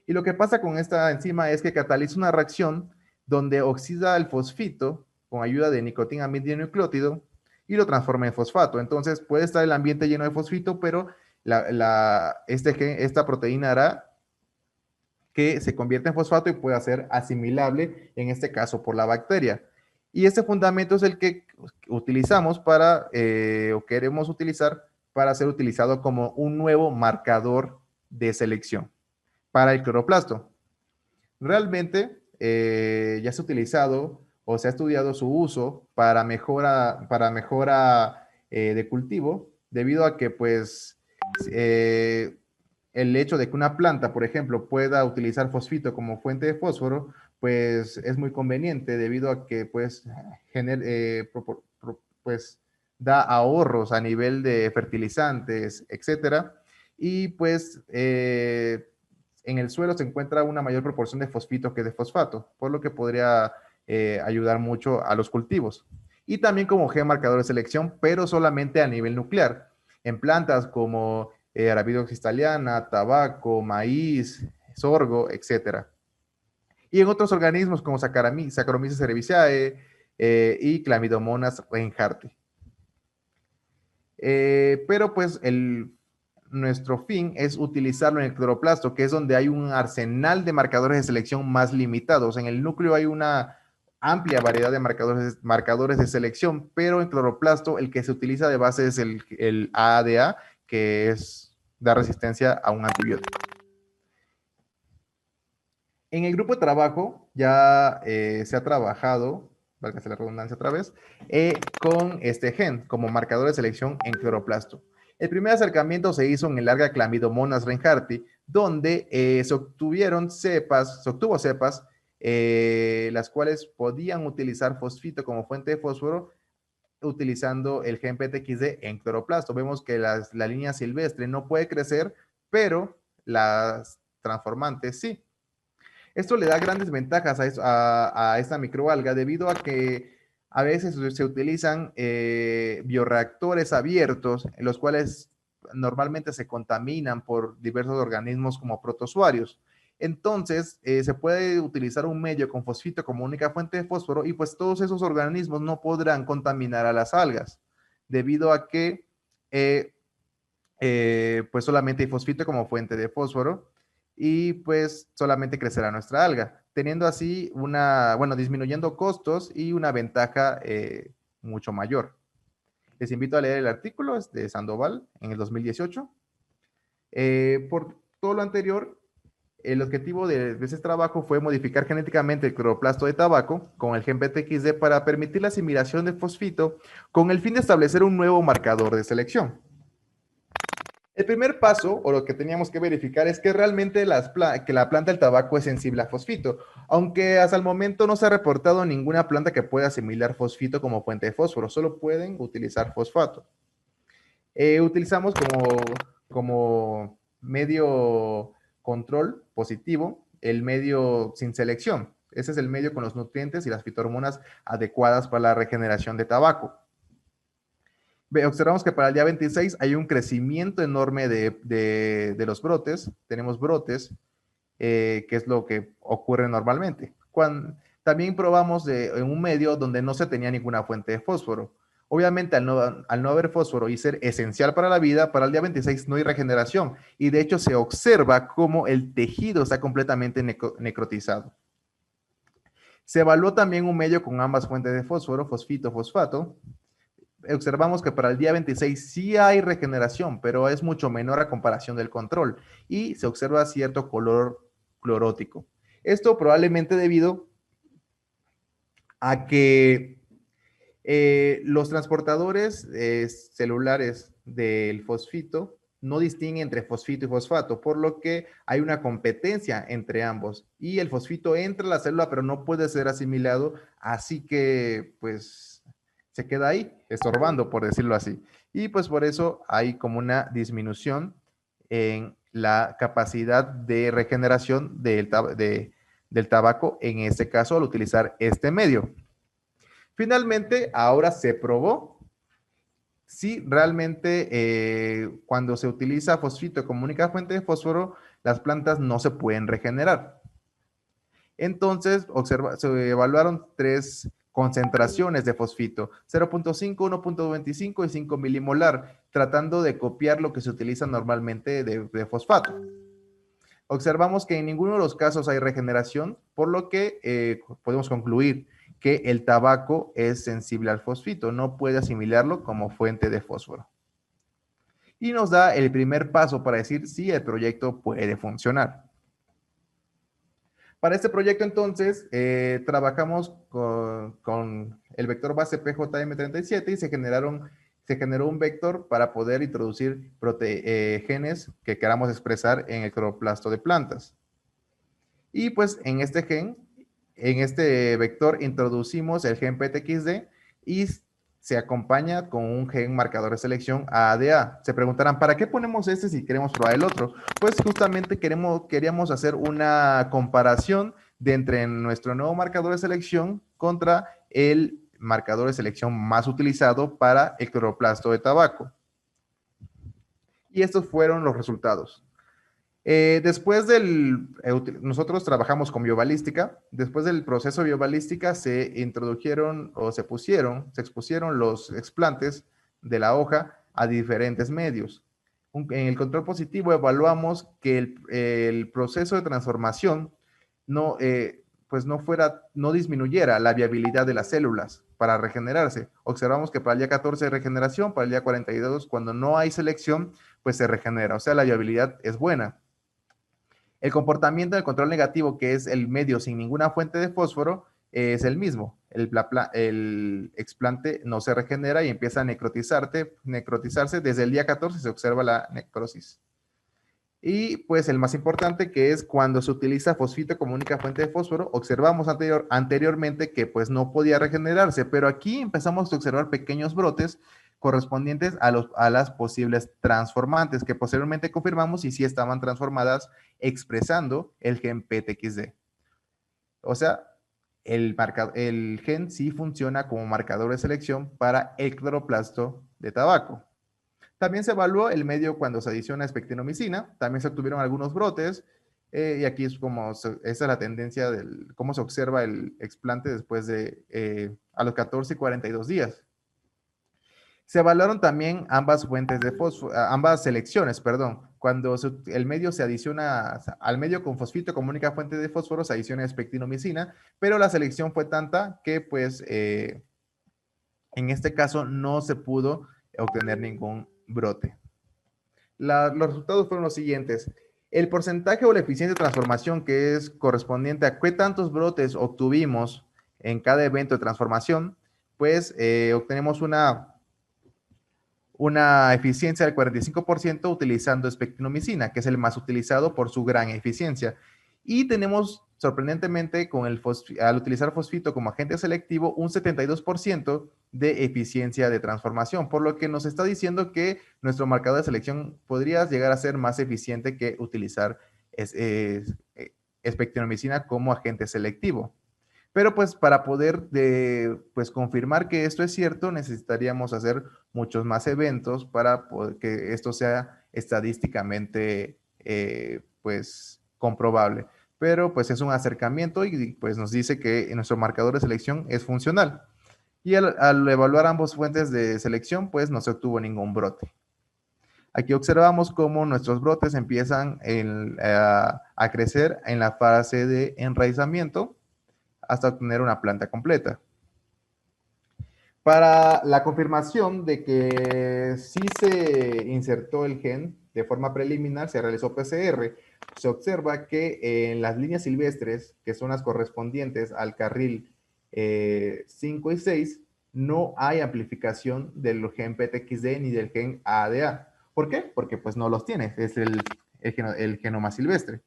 Y lo que pasa con esta enzima es que cataliza una reacción donde oxida el fosfito con ayuda de nicotinamida dinucleótido y lo transforma en fosfato. Entonces, puede estar el ambiente lleno de fosfito, pero esta proteína hará que se convierta en fosfato y pueda ser asimilable, en este caso por la bacteria. Y este fundamento es el que utilizamos o queremos utilizar para ser utilizado como un nuevo marcador de selección para el cloroplasto. Realmente ya se ha utilizado o se ha estudiado su uso para mejora de cultivo, debido a que pues el hecho de que una planta, por ejemplo, pueda utilizar fosfito como fuente de fósforo, pues es muy conveniente debido a que pues, pues da ahorros a nivel de fertilizantes, etcétera. Y pues en el suelo se encuentra una mayor proporción de fosfito que de fosfato, por lo que podría ayudar mucho a los cultivos. Y también como gen marcador de selección, pero solamente a nivel nuclear. En plantas como Arabidopsis tabaco, maíz, sorgo, etc. Y en otros organismos como Saccharomyces cerevisiae y Chlamydomonas reinhardti. Pero pues nuestro fin es utilizarlo en el cloroplasto, que es donde hay un arsenal de marcadores de selección más limitados. En el núcleo hay una amplia variedad de marcadores de selección, pero en cloroplasto el que se utiliza de base es el ADA, que da resistencia a un antibiótico. En el grupo de trabajo ya se ha trabajado, válgase la redundancia otra vez, con este gen como marcador de selección en cloroplasto. El primer acercamiento se hizo en el larga Chlamydomonas reinhardti, donde se obtuvo cepas las cuales podían utilizar fosfito como fuente de fósforo utilizando el gen PTXD en cloroplasto. Vemos que la línea silvestre no puede crecer, pero las transformantes sí. Esto le da grandes ventajas a esta microalga debido a que a veces se utilizan bioreactores abiertos en los cuales normalmente se contaminan por diversos organismos como protozoarios. Entonces, se puede utilizar un medio con fosfito como única fuente de fósforo y pues todos esos organismos no podrán contaminar a las algas, debido a que pues solamente hay fosfito como fuente de fósforo y pues solamente crecerá nuestra alga, teniendo así bueno, disminuyendo costos y una ventaja mucho mayor. Les invito a leer el artículo, es de Sandoval en el 2018. Por todo lo anterior, el objetivo de ese trabajo fue modificar genéticamente el cloroplasto de tabaco con el gen PTXD para permitir la asimilación de fosfito con el fin de establecer un nuevo marcador de selección. El primer paso, o lo que teníamos que verificar, es que realmente que la planta del tabaco es sensible a fosfito, aunque hasta el momento no se ha reportado ninguna planta que pueda asimilar fosfito como fuente de fósforo, solo pueden utilizar fosfato. Utilizamos como medio control positivo el medio sin selección. Ese es el medio con los nutrientes y las fitohormonas adecuadas para la regeneración de tabaco. Observamos que para el día 26 hay un crecimiento enorme de los brotes. Tenemos brotes, que es lo que ocurre normalmente. También probamos en un medio donde no se tenía ninguna fuente de fósforo. Obviamente, al no haber fósforo y ser esencial para la vida, para el día 26 no hay regeneración. Y de hecho se observa cómo el tejido está completamente necrotizado. Se evaluó también un medio con ambas fuentes de fósforo, fosfito, fosfato. Observamos que para el día 26 sí hay regeneración, pero es mucho menor a comparación del control y se observa cierto color clorótico. Esto probablemente debido a que los transportadores celulares del fosfito no distinguen entre fosfito y fosfato, por lo que hay una competencia entre ambos y el fosfito entra a la célula pero no puede ser asimilado, así que pues se queda ahí, estorbando, por decirlo así. Y pues por eso hay como una disminución en la capacidad de regeneración del tabaco, en este caso al utilizar este medio. Finalmente, ahora se probó si realmente cuando se utiliza fosfito como única fuente de fósforo, las plantas no se pueden regenerar. Entonces, se evaluaron 3 concentraciones de fosfito, 0.5, 1.25 y 5 milimolar, tratando de copiar lo que se utiliza normalmente de fosfato. Observamos que en ninguno de los casos hay regeneración, por lo que podemos concluir que el tabaco es sensible al fosfito, no puede asimilarlo como fuente de fósforo. Y nos da el primer paso para decir si el proyecto puede funcionar. Para este proyecto, entonces, trabajamos con el vector base PJM37 y se generó un vector para poder introducir genes que queramos expresar en el cloroplasto de plantas. Y pues en este vector introducimos el gen PTXD y se acompaña con un gen marcador de selección AADA. Se preguntarán, ¿para qué ponemos este si queremos probar el otro? Pues justamente queríamos hacer una comparación de entre nuestro nuevo marcador de selección contra el marcador de selección más utilizado para el cloroplasto de tabaco. Y estos fueron los resultados. Nosotros trabajamos con biobalística. Después del proceso de biobalística se introdujeron o se expusieron los explantes de la hoja a diferentes medios. En el control positivo evaluamos que el proceso de transformación no disminuyera la viabilidad de las células para regenerarse. Observamos que para el día 14 hay regeneración, para el día 42, cuando no hay selección, pues se regenera. O sea, la viabilidad es buena. El comportamiento del control negativo, que es el medio sin ninguna fuente de fósforo, es el mismo. El explante no se regenera y empieza a necrotizarse. Desde el día 14 se observa la necrosis. Y pues el más importante, que es cuando se utiliza fosfito como única fuente de fósforo, observamos anteriormente que pues no podía regenerarse, pero aquí empezamos a observar pequeños brotes correspondientes a las posibles transformantes, que posteriormente confirmamos y sí estaban transformadas expresando el gen PTXD. O sea, el gen sí funciona como marcador de selección para el cloroplasto de tabaco. También se evaluó el medio cuando se adiciona espectinomicina, también se obtuvieron algunos brotes, y aquí es esa es la tendencia de cómo se observa el explante después de a los 14 y 42 días. Se evaluaron también ambas fuentes de fósforo, ambas selecciones, perdón. Cuando el medio se adiciona al medio con fosfito como única fuente de fósforo, se adiciona espectinomicina, pero la selección fue tanta que, pues, en este caso no se pudo obtener ningún brote. Los resultados fueron los siguientes. El porcentaje o la eficiencia de transformación, que es correspondiente a qué tantos brotes obtuvimos en cada evento de transformación, pues obtenemos una eficiencia del 45% utilizando espectinomicina, que es el más utilizado por su gran eficiencia. Y tenemos, sorprendentemente, al utilizar fosfito como agente selectivo, un 72% de eficiencia de transformación, por lo que nos está diciendo que nuestro marcador de selección podría llegar a ser más eficiente que utilizar espectinomicina como agente selectivo. Pero pues para poder pues confirmar que esto es cierto, necesitaríamos hacer muchos más eventos para que esto sea estadísticamente pues comprobable. Pero pues es un acercamiento y pues nos dice que nuestro marcador de selección es funcional. Y al evaluar ambas fuentes de selección, pues no se obtuvo ningún brote. Aquí observamos cómo nuestros brotes empiezan a crecer en la fase de enraizamiento hasta obtener una planta completa. Para la confirmación de que sí se insertó el gen de forma preliminar, se realizó PCR. Se observa que en las líneas silvestres, que son las correspondientes al carril 5 y 6, no hay amplificación del gen PTXD ni del gen ADA. ¿Por qué? Porque pues no los tiene, es el genoma silvestre.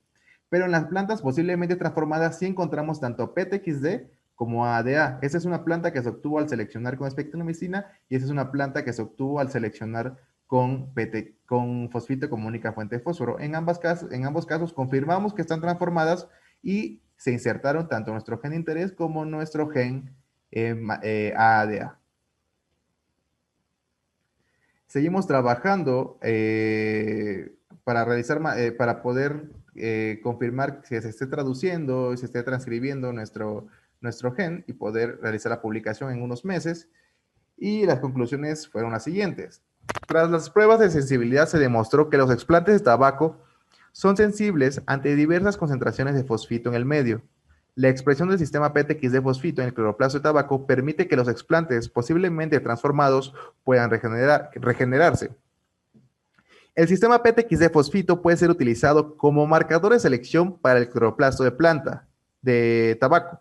Pero en las plantas posiblemente transformadas sí encontramos tanto PTXD como ADA. Esa es una planta que se obtuvo al seleccionar con espectinomicina y esa es una planta que se obtuvo al seleccionar con fosfito como única fuente de fósforo. En ambos casos confirmamos que están transformadas y se insertaron tanto nuestro gen de interés como nuestro gen ADA. Seguimos trabajando para poder confirmar que se esté traduciendo y se esté transcribiendo nuestro gen y poder realizar la publicación en unos meses. Y las conclusiones fueron las siguientes. Tras las pruebas de sensibilidad se demostró que los explantes de tabaco son sensibles ante diversas concentraciones de fosfito en el medio. La expresión del sistema PTX de fosfito en el cloroplasto de tabaco permite que los explantes posiblemente transformados puedan regenerarse. El sistema PTX de fosfito puede ser utilizado como marcador de selección para el cloroplasto de planta de tabaco.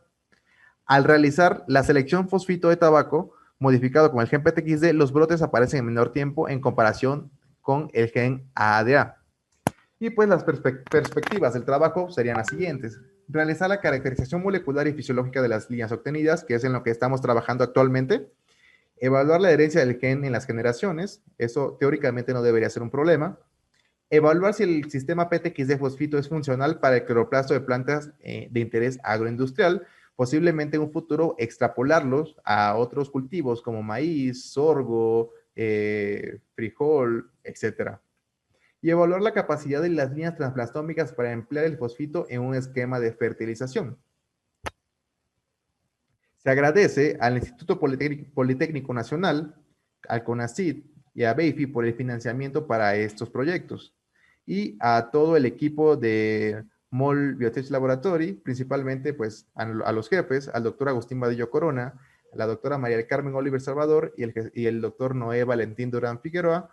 Al realizar la selección fosfito de tabaco modificado con el gen PTXD, los brotes aparecen en menor tiempo en comparación con el gen ADA. Y pues las perspectivas del trabajo serían las siguientes. Realizar la caracterización molecular y fisiológica de las líneas obtenidas, que es en lo que estamos trabajando actualmente. Evaluar la herencia del gen en las generaciones. Eso teóricamente no debería ser un problema. Evaluar si el sistema PTX de fosfito es funcional para el cloroplasto de plantas de interés agroindustrial. Posiblemente en un futuro extrapolarlos a otros cultivos como maíz, sorgo, frijol, etc. Y evaluar la capacidad de las líneas transplastómicas para emplear el fosfito en un esquema de fertilización. Se agradece al Instituto Politécnico Nacional, al CONACYT y a BEIFI por el financiamiento para estos proyectos y a todo el equipo de MOL Biotech Laboratory, principalmente pues a los jefes, al doctor Agustín Vadillo Corona, a la doctora María del Carmen Oliver Salvador y el doctor Noé Valentín Durán Figueroa,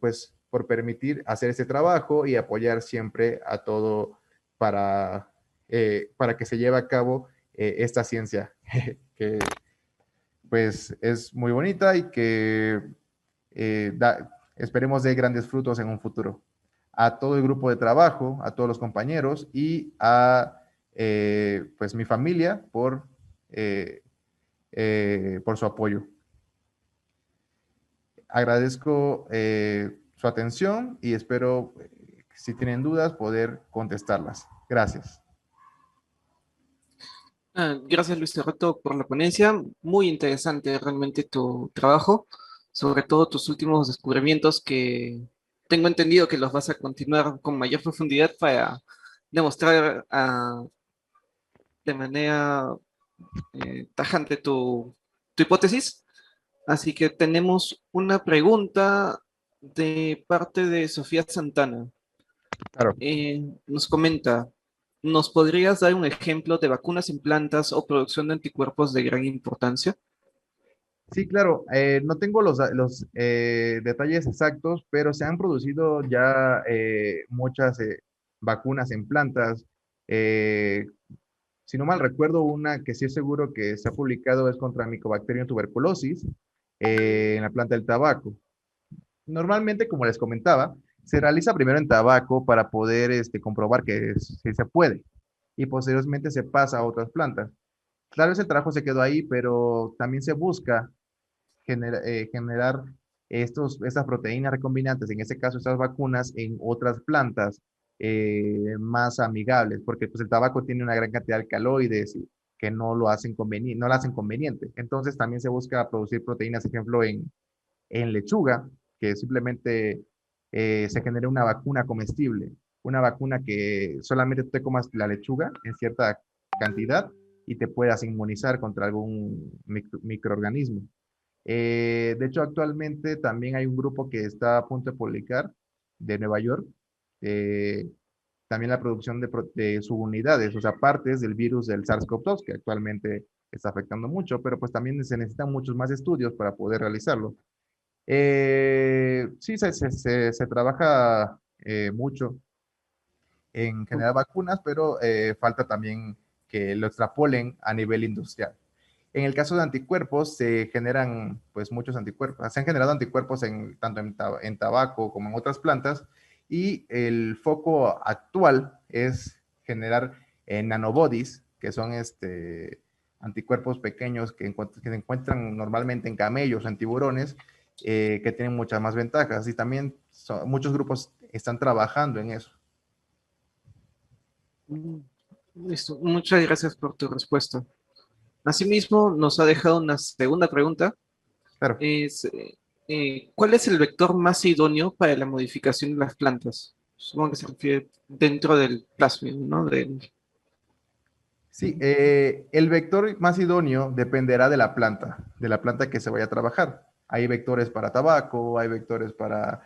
pues por permitir hacer este trabajo y apoyar siempre a todo para que se lleve a cabo esta ciencia que pues es muy bonita y que esperemos de grandes frutos en un futuro. A todo el grupo de trabajo, a todos los compañeros y a pues mi familia por su apoyo. Agradezco su atención y espero, si tienen dudas, poder contestarlas. Gracias. Gracias, Luis Cerrato, por la ponencia. Muy interesante realmente tu trabajo. sobre todo tus últimos descubrimientos que tengo entendido que los vas a continuar con mayor profundidad para demostrar de manera tajante tu hipótesis. Así que tenemos una pregunta de parte de Sofía Santana. Claro. Nos comenta, ¿nos podrías dar un ejemplo de vacunas en plantas o producción de anticuerpos de gran importancia? Sí, claro. No tengo los detalles exactos, pero se han producido ya muchas vacunas en plantas. Eh, si no mal recuerdo, una que sí es seguro que se ha publicado es contra Mycobacterium tuberculosis en la planta del tabaco. Normalmente, como les comentaba, se realiza primero en tabaco para poder comprobar que sí se puede y posteriormente se pasa a otras plantas. Claro, ese trabajo se quedó ahí, pero también se busca generar estas proteínas recombinantes, en este caso estas vacunas, en otras plantas más amigables, porque pues, el tabaco tiene una gran cantidad de alcaloides que no lo hacen no lo hacen conveniente. Entonces también se busca producir proteínas, ejemplo, en lechuga, que simplemente se genere una vacuna comestible, una vacuna que solamente tú te comas la lechuga en cierta cantidad y te puedas inmunizar contra algún microorganismo. De hecho, actualmente también hay un grupo que está a punto de publicar de Nueva York, eh, también la producción de subunidades, o sea, partes del virus del SARS-CoV-2, que actualmente está afectando mucho, pero pues también se necesitan muchos más estudios para poder realizarlo. Sí, se trabaja mucho en generar vacunas, pero falta también que lo extrapolen a nivel industrial. En el caso de anticuerpos, se generan pues muchos anticuerpos. Se han generado anticuerpos tanto en tabaco como en otras plantas y el foco actual es generar nanobodies, que son anticuerpos pequeños que se encuentran normalmente en camellos, en tiburones, que tienen muchas más ventajas. Y también muchos grupos están trabajando en eso. Mm, Listo, muchas gracias por tu respuesta. Asimismo, nos ha dejado una segunda pregunta. Claro. Es, ¿cuál es el vector más idóneo para la modificación de las plantas? Supongo que se refiere dentro del plasmid, ¿no? Sí, el vector más idóneo dependerá de la planta que se vaya a trabajar. Hay vectores para tabaco, hay vectores para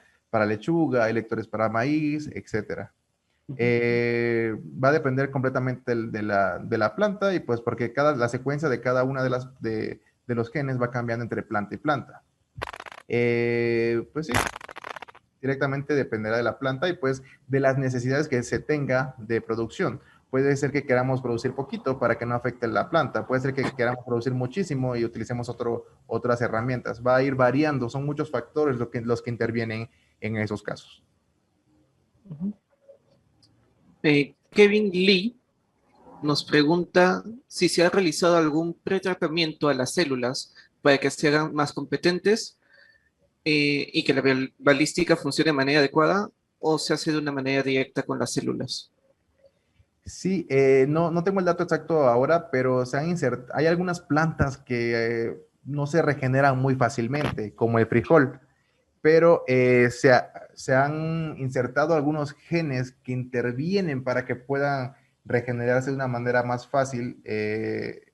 lechuga, hay vectores para maíz, etcétera. Va a depender completamente de la planta y pues porque la secuencia de cada una de los genes va cambiando entre planta y planta. Pues sí, directamente dependerá de la planta y pues de las necesidades que se tenga de producción. Puede ser que queramos producir poquito para que no afecte la planta, puede ser que queramos producir muchísimo y utilicemos otras herramientas. Va a ir variando, son muchos factores los que intervienen en esos casos. Kevin Lee nos pregunta si se ha realizado algún pretratamiento a las células para que se hagan más competentes y que la balística funcione de manera adecuada o se hace de una manera directa con las células. Sí, no tengo el dato exacto ahora, pero hay algunas plantas que no se regeneran muy fácilmente, como el frijol, pero se han insertado algunos genes que intervienen para que puedan regenerarse de una manera más fácil, que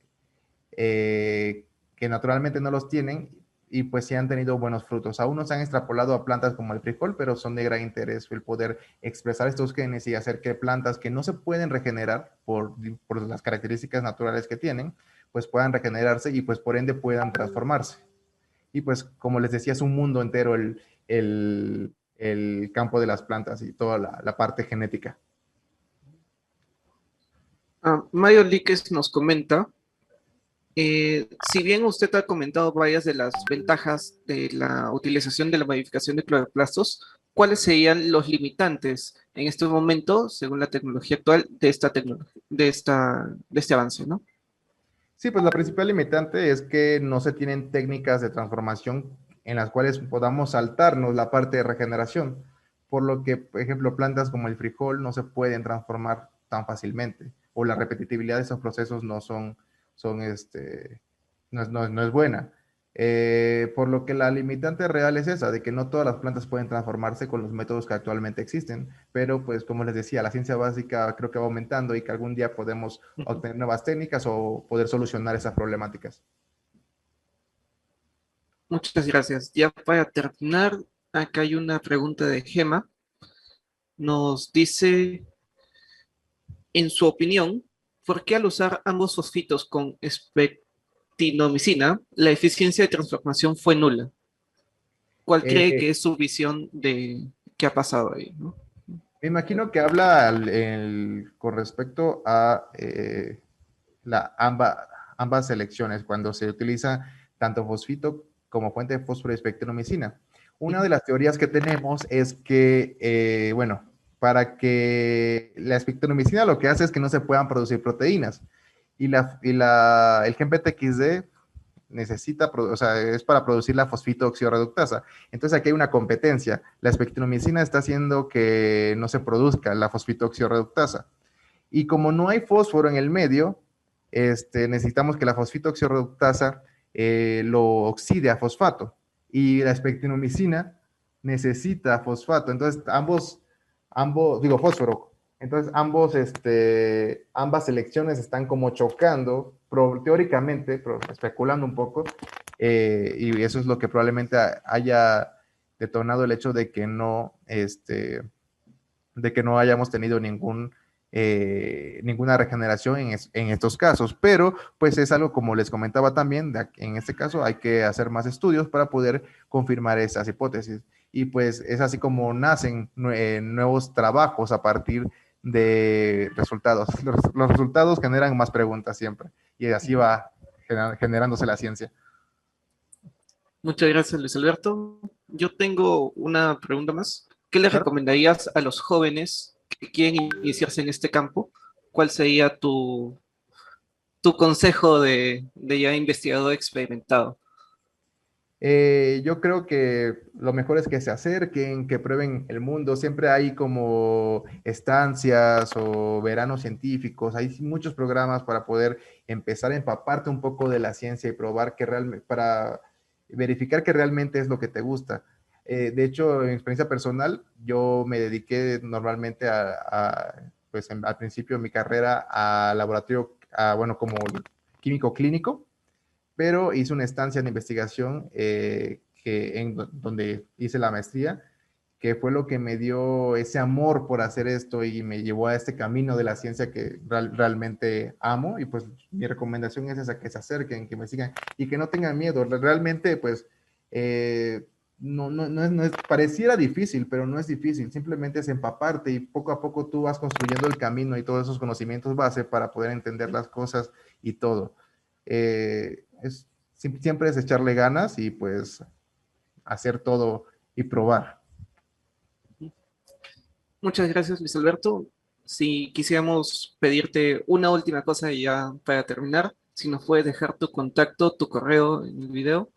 naturalmente no los tienen, y pues sí han tenido buenos frutos. Aún no se han extrapolado a plantas como el frijol, pero son de gran interés el poder expresar estos genes y hacer que plantas que no se pueden regenerar por las características naturales que tienen, pues puedan regenerarse y pues por ende puedan transformarse. Y pues como les decía, es un mundo entero el campo de las plantas y toda la parte genética. Mario Líquez nos comenta, si bien usted ha comentado varias de las ventajas de la utilización de la modificación de cloroplastos, ¿cuáles serían los limitantes en este momento, según la tecnología actual, de esta tecnología, de este avance, ¿no? Sí, pues la principal limitante es que no se tienen técnicas de transformación en las cuales podamos saltarnos la parte de regeneración, por lo que, por ejemplo, plantas como el frijol no se pueden transformar tan fácilmente, o la repetitividad de esos procesos no son, no es buena. Por lo que la limitante real es esa, de que no todas las plantas pueden transformarse con los métodos que actualmente existen, pero pues como les decía, la ciencia básica creo que va aumentando y que algún día podemos Ujú. obtener nuevas técnicas o poder solucionar esas problemáticas. Muchas gracias. Ya para terminar, acá hay una pregunta de Gema. Nos dice, en su opinión, ¿por qué al usar ambos fosfitos con espectinomicina, la eficiencia de transformación fue nula? ¿Cuál cree Eh, que es su visión de qué ha pasado ahí, ¿no? Me imagino que habla con respecto a ambas selecciones, cuando se utiliza tanto fosfito como fuente de fósforo y espectromicina. Una de las teorías que tenemos es que, bueno, para que la espectromicina lo que hace es que no se puedan producir proteínas. El gen PTXD o sea, es para producir la fosfitooxidorreductasa. Entonces aquí hay una competencia. La espectromicina está haciendo que no se produzca la fosfitooxidorreductasa. Y como no hay fósforo en el medio, necesitamos que la fosfitooxidorreductasa lo oxide a fosfato. Y la espectrinomicina necesita fosfato. Entonces, digo, fósforo. Entonces, ambas selecciones están como chocando, teóricamente, pero especulando un poco, y eso es lo que probablemente haya detonado el hecho de que no hayamos tenido ninguna regeneración en estos casos, pero pues es algo como les comentaba también, en este caso hay que hacer más estudios para poder confirmar esas hipótesis y pues es así como nacen nuevos trabajos a partir de resultados. Los resultados generan más preguntas siempre y así va generándose la ciencia. Muchas gracias, Luis Alberto. Yo tengo una pregunta más. ¿Qué le Claro. recomendarías a los jóvenes que quieren iniciarse en este campo? ¿Cuál sería tu consejo de ya investigador experimentado? Yo creo que lo mejor es que se acerquen, que prueben el mundo. Siempre hay como estancias o veranos científicos. Hay muchos programas para poder empezar a empaparte un poco de la ciencia y probar que realmente, para verificar que realmente es lo que te gusta. De hecho, en experiencia personal, yo me dediqué normalmente pues al principio de mi carrera a laboratorio, bueno, como químico clínico, pero hice una estancia de investigación donde hice la maestría, que fue lo que me dio ese amor por hacer esto y me llevó a este camino de la ciencia que realmente amo. Y pues mi recomendación es esa, que se acerquen, que me sigan y que no tengan miedo. Realmente, pues, pareciera difícil, pero no es difícil. Simplemente es empaparte y poco a poco tú vas construyendo el camino y todos esos conocimientos base para poder entender las cosas y todo. Siempre es echarle ganas y pues hacer todo y probar. Muchas gracias, Luis Alberto. Si quisiéramos pedirte una última cosa ya para terminar, si nos puedes dejar tu contacto, tu correo en el video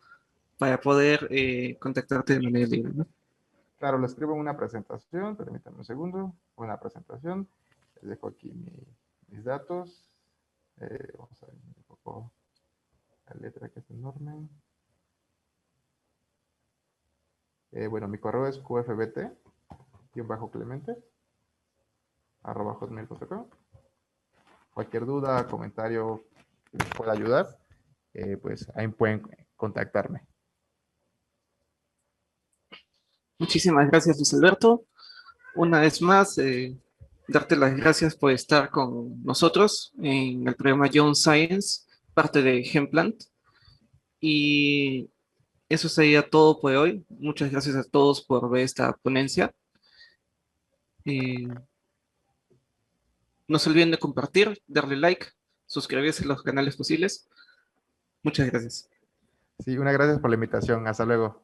para poder contactarte de manera libre, ¿no? Claro, le escribo en una presentación, permítanme un segundo, una presentación, les dejo aquí mis datos, vamos a ver un poco la letra que es enorme. Bueno, mi correo es qfbt-clemente @hotmail.com. Cualquier duda, comentario que les pueda ayudar, pues ahí pueden contactarme. Muchísimas gracias, Luis Alberto. Una vez más, darte las gracias por estar con nosotros en el programa Young Science, parte de Gemplant. Y eso sería todo por hoy. Muchas gracias a todos por ver esta ponencia. Eh, no se olviden de compartir, darle like, suscribirse a los canales posibles. Muchas gracias. Sí, una gracias por la invitación. Hasta luego.